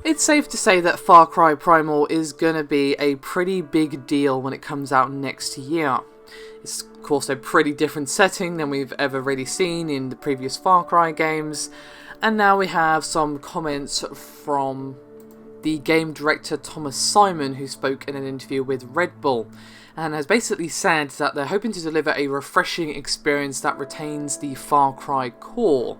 It's safe to say that Far Cry Primal is gonna be a pretty big deal when it comes out next year. It's of course a pretty different setting than we've ever really seen in the previous Far Cry games, and now we have some comments from the game director Thomas Simon, who spoke in an interview with Red Bull, and has basically said that they're hoping to deliver a refreshing experience that retains the Far Cry core.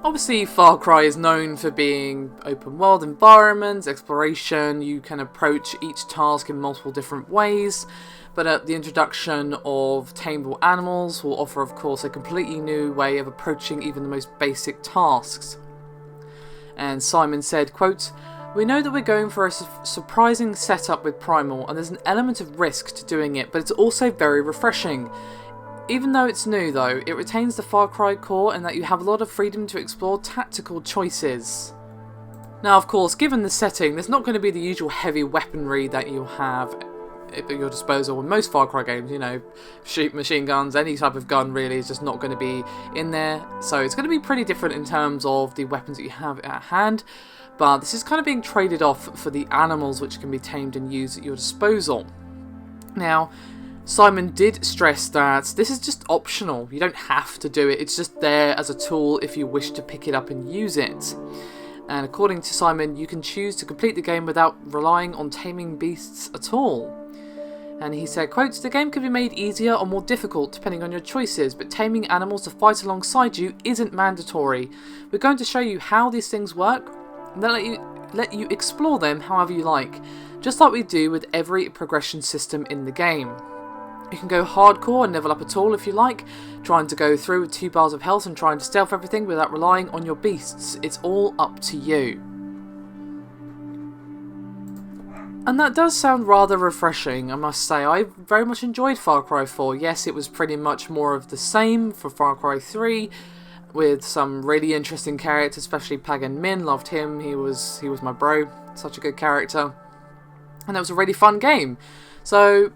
Obviously, Far Cry is known for being open world environments, exploration, you can approach each task in multiple different ways, but the introduction of tameable animals will offer, of course, a completely new way of approaching even the most basic tasks. And Simon said, quote, "We know that we're going for a surprising setup with Primal, and there's an element of risk to doing it, but it's also very refreshing. Even though it's new though, it retains the Far Cry core in that you have a lot of freedom to explore tactical choices." Now of course, given the setting, there's not going to be the usual heavy weaponry that you have at your disposal in most Far Cry games, you know, shoot machine guns, any type of gun really is just not going to be in there. So it's going to be pretty different in terms of the weapons that you have at hand, but this is kind of being traded off for the animals which can be tamed and used at your disposal. Now, Simon did stress that this is just optional, you don't have to do it, it's just there as a tool if you wish to pick it up and use it. And according to Simon, you can choose to complete the game without relying on taming beasts at all. And he said, quote, "The game can be made easier or more difficult depending on your choices, but taming animals to fight alongside you isn't mandatory. We're going to show you how these things work, and then let you explore them however you like, just like we do with every progression system in the game. You can go hardcore and level up at all if you like, trying to go through with 2 bars of health and trying to stealth everything without relying on your beasts. It's all up to you." And that does sound rather refreshing, I must say. I very much enjoyed Far Cry 4. Yes, it was pretty much more of the same for Far Cry 3, with some really interesting characters, especially Pagan Min. Loved him, he was my bro, such a good character. And it was a really fun game. So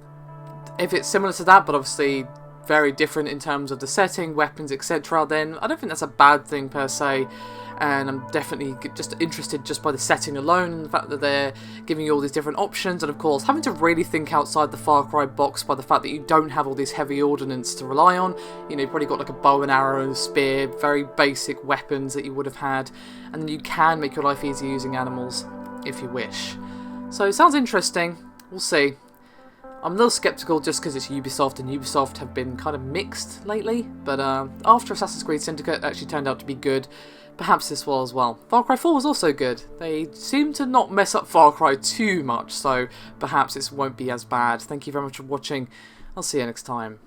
if it's similar to that, but obviously very different in terms of the setting, weapons, etc., then I don't think that's a bad thing per se. And I'm definitely just interested just by the setting alone, and the fact that they're giving you all these different options, and of course having to really think outside the Far Cry box by the fact that you don't have all these heavy ordnance to rely on. You know, you've probably got like a bow and arrow and a spear, very basic weapons that you would have had, and then you can make your life easier using animals if you wish. So it sounds interesting, we'll see. I'm a little sceptical just because it's Ubisoft, and Ubisoft have been kind of mixed lately, but after Assassin's Creed Syndicate actually turned out to be good, perhaps this will as well. Far Cry 4 was also good. They seem to not mess up Far Cry too much, so perhaps it won't be as bad. Thank you very much for watching. I'll see you next time.